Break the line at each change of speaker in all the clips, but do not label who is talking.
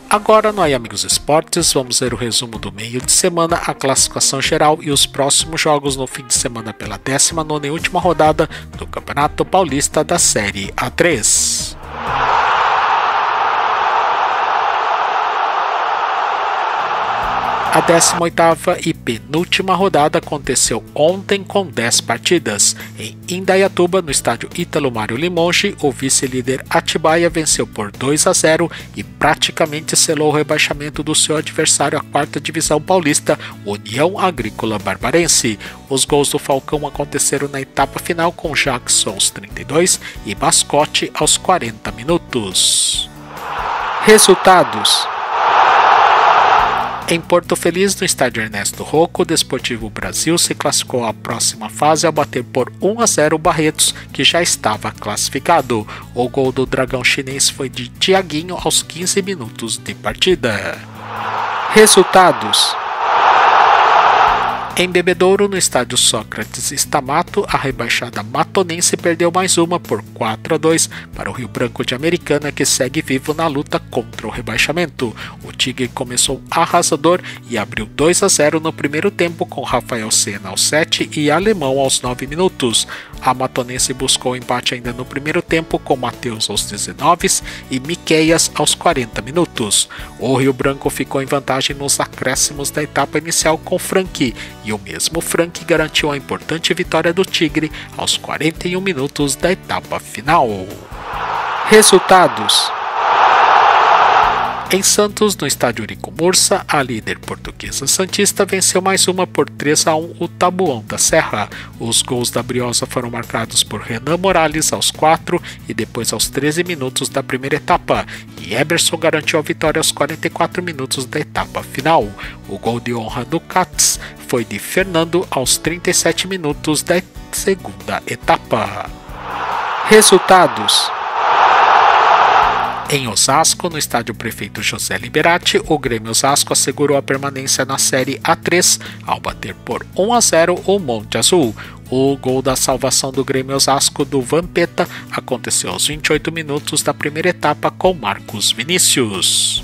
Agora no Aí Amigos Esportes, vamos ver o resumo do meio de semana, a classificação geral e os próximos jogos no fim de semana pela 19ª e última rodada do Campeonato Paulista da Série A3. A 18ª e penúltima rodada aconteceu ontem com 10 partidas. Em Indaiatuba, no estádio Ítalo Mário Limonge, o vice-líder Atibaia venceu por 2-0 e praticamente selou o rebaixamento do seu adversário à 4ª divisão paulista, União Agrícola Barbarense. Os gols do Falcão aconteceram na etapa final com Jackson aos 32 e Mascote aos 40 minutos. Resultados: em Porto Feliz, no estádio Ernesto Rocco, o Desportivo Brasil se classificou à próxima fase ao bater por 1-0 o Barretos, que já estava classificado. O gol do Dragão Chinês foi de Thiaguinho aos 15 minutos de partida. Resultados: em Bebedouro, no estádio Sócrates Stamato, a rebaixada Matonense perdeu mais uma por 4-2 para o Rio Branco de Americana, que segue vivo na luta contra o rebaixamento. O Tigre começou arrasador e abriu 2-0 no primeiro tempo com Rafael Sena aos 7 e Alemão aos 9 minutos. A Matonense buscou o empate ainda no primeiro tempo com Matheus aos 19 e Miqueias aos 40 minutos. O Rio Branco ficou em vantagem nos acréscimos da etapa inicial com Frank, e o mesmo Frank garantiu a importante vitória do Tigre aos 41 minutos da etapa final. Resultados: em Santos, no estádio Eurico Mursa, a líder portuguesa Santista venceu mais uma por 3-1 o Tabuão da Serra. Os gols da Briosa foram marcados por Renan Morales aos 4 e depois aos 13 minutos da primeira etapa, e Eberson garantiu a vitória aos 44 minutos da etapa final. O gol de honra do Cats foi de Fernando aos 37 minutos da segunda etapa. Resultados: em Osasco, no estádio Prefeito José Liberati, o Grêmio Osasco assegurou a permanência na Série A3 ao bater por 1-0 o Monte Azul. O gol da salvação do Grêmio Osasco do Vampeta aconteceu aos 28 minutos da primeira etapa com Marcos Vinícius.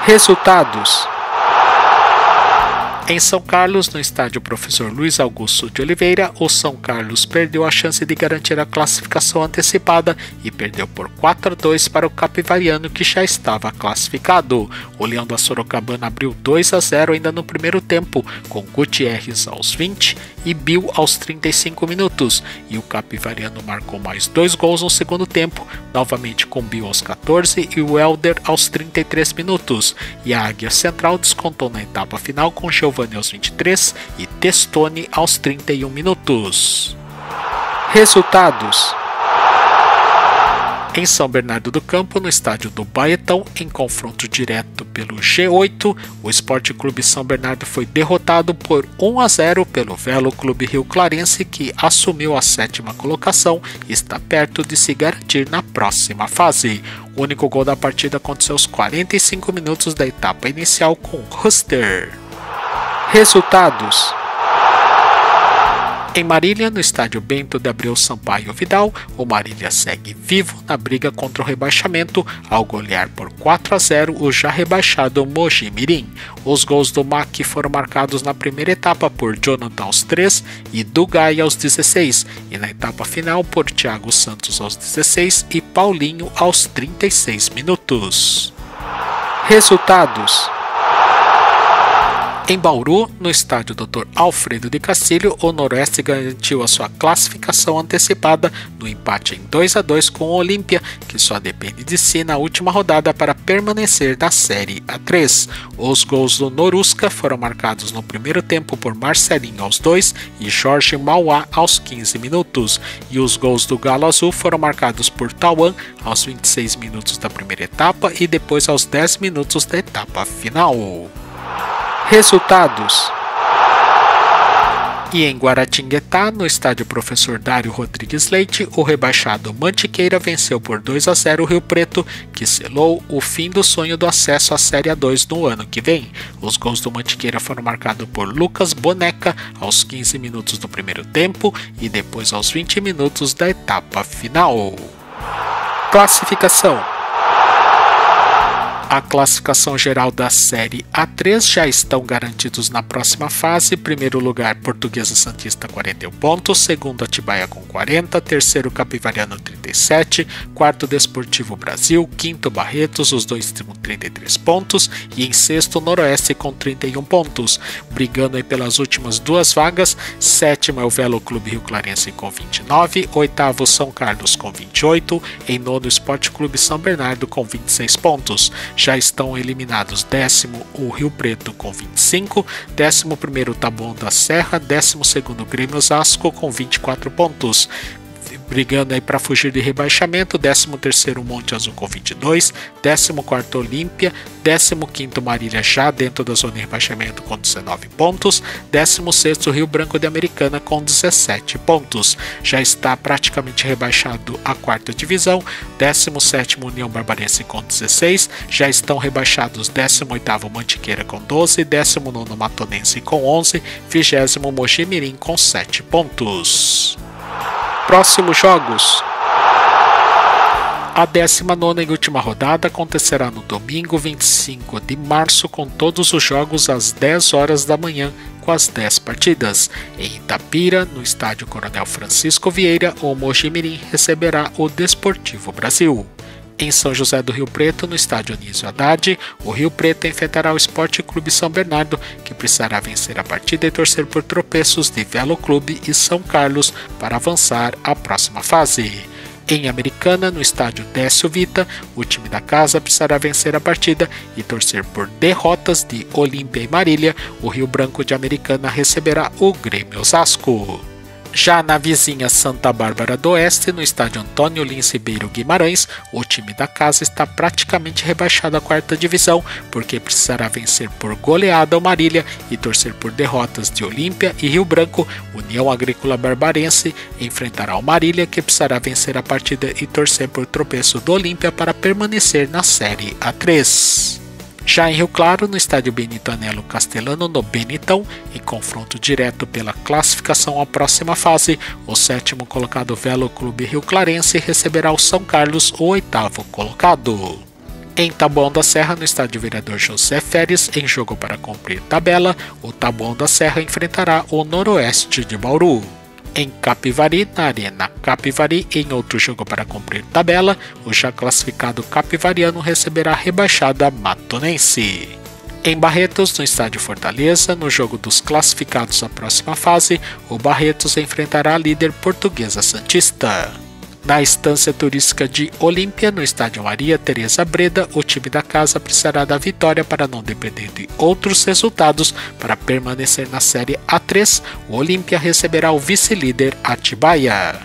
Resultados: em São Carlos, no estádio Professor Luiz Augusto de Oliveira, o São Carlos perdeu a chance de garantir a classificação antecipada e perdeu por 4-2 para o Capivariano, que já estava classificado. O Leão da Sorocabana abriu 2-0 ainda no primeiro tempo, com Gutierrez aos 20 e Bill aos 35 minutos, e o Capivariano marcou mais 2 gols no segundo tempo, novamente com Bill aos 14 e o Helder aos 33 minutos, e a Águia Central descontou na etapa final com Giovanni aos 23 e Testoni aos 31 minutos. Resultados: em São Bernardo do Campo, no estádio do Baetão, em confronto direto pelo G8, o Sport Clube São Bernardo foi derrotado por 1-0 pelo Velo Clube Rio Clarense, que assumiu a 7ª colocação e está perto de se garantir na próxima fase. O único gol da partida aconteceu aos 45 minutos da etapa inicial com Huster. Resultados: em Marília, no estádio Bento de Abreu Sampaio Vidal, o Marília segue vivo na briga contra o rebaixamento ao golear por 4-0 o já rebaixado Mogi Mirim. Os gols do MAC foram marcados na primeira etapa por Jonathan aos 3 e Dugai aos 16, e na etapa final por Thiago Santos aos 16 e Paulinho aos 36 minutos. Resultados: em Bauru, no estádio Dr. Alfredo de Castilho, o Noroeste garantiu a sua classificação antecipada no empate em 2-2 com o Olímpia, que só depende de si na última rodada para permanecer na Série A3. Os gols do Norusca foram marcados no primeiro tempo por Marcelinho aos 2 e Jorge Mauá aos 15 minutos, e os gols do Galo Azul foram marcados por Tauan aos 26 minutos da primeira etapa e depois aos 10 minutos da etapa final. Resultados: e em Guaratinguetá, no estádio Professor Dário Rodrigues Leite, o rebaixado Mantiqueira venceu por 2-0 o Rio Preto, que selou o fim do sonho do acesso à Série A2 no ano que vem. Os gols do Mantiqueira foram marcados por Lucas Boneca aos 15 minutos do primeiro tempo e depois aos 20 minutos da etapa final. Classificação: A classificação geral da Série A3 já estão garantidos na próxima fase. Primeiro lugar, Portuguesa Santista, 41 pontos. Segundo, Atibaia com 40. Terceiro, Capivariano, 37. Quarto, Desportivo Brasil. Quinto, Barretos, os dois com 33 pontos. E em sexto, Noroeste com 31 pontos. Brigando aí pelas últimas duas vagas. Sétimo é o Velo Clube Rio Clarense com 29. Oitavo, São Carlos com 28. Em nono, Esporte Clube São Bernardo com 26 pontos. Já estão eliminados décimo o Rio Preto com 25, 11º Taboão da Serra, 12º Grêmio Osasco com 24 pontos. Brigando aí para fugir de rebaixamento, 13º Monte Azul com 22, 14º Olímpia, 15º Marília já dentro da zona de rebaixamento com 19 pontos, 16º Rio Branco de Americana com 17 pontos. Já está praticamente rebaixado a quarta divisão, 17º União Barbarense com 16, já estão rebaixados 18º Mantiqueira com 12, 19º Matonense com 11, 20º Mogi Mirim com 7 pontos. Próximos jogos. A 19ª e última rodada acontecerá no domingo 25 de março com todos os jogos às 10 horas da manhã com as 10 partidas. Em Itapira, no estádio Coronel Francisco Vieira, o Mogi Mirim receberá o Desportivo Brasil. Em São José do Rio Preto, no estádio Anísio Haddad, o Rio Preto enfrentará o Esporte Clube São Bernardo, que precisará vencer a partida e torcer por tropeços de Velo Clube e São Carlos para avançar à próxima fase. Em Americana, no estádio Décio Vita, o time da casa precisará vencer a partida e torcer por derrotas de Olímpia e Marília. O Rio Branco de Americana receberá o Grêmio Osasco. Já na vizinha Santa Bárbara do Oeste, no estádio Antônio Lins Ribeiro Guimarães, o time da casa está praticamente rebaixado à quarta divisão, porque precisará vencer por goleada o Marília e torcer por derrotas de Olímpia e Rio Branco. União Agrícola Barbarense enfrentará o Marília, que precisará vencer a partida e torcer por tropeço do Olímpia para permanecer na Série A3. Já em Rio Claro, no estádio Benito Anelo Castelano, no Benitão, em confronto direto pela classificação à próxima fase, o 7º colocado Velo Clube Rio Clarense receberá o São Carlos, o 8º colocado. Em Taboão da Serra, no estádio Vereador José Feres, em jogo para cumprir tabela, o Taboão da Serra enfrentará o Noroeste de Bauru. Em Capivari, na Arena Capivari, em outro jogo para cumprir tabela, o já classificado Capivariano receberá a rebaixada Matonense. Em Barretos, no estádio Fortaleza, no jogo dos classificados à próxima fase, o Barretos enfrentará a líder Portuguesa Santista. Na estância turística de Olímpia, no estádio Maria Tereza Breda, o time da casa precisará da vitória para não depender de outros resultados para permanecer na Série A3. O Olímpia receberá o vice-líder Atibaia.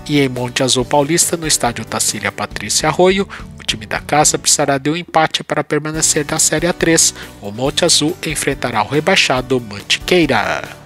E em Monte Azul Paulista, no estádio Tacília Patrícia Arroio, o time da casa precisará de um empate para permanecer na Série A3. O Monte Azul enfrentará o rebaixado Mantiqueira.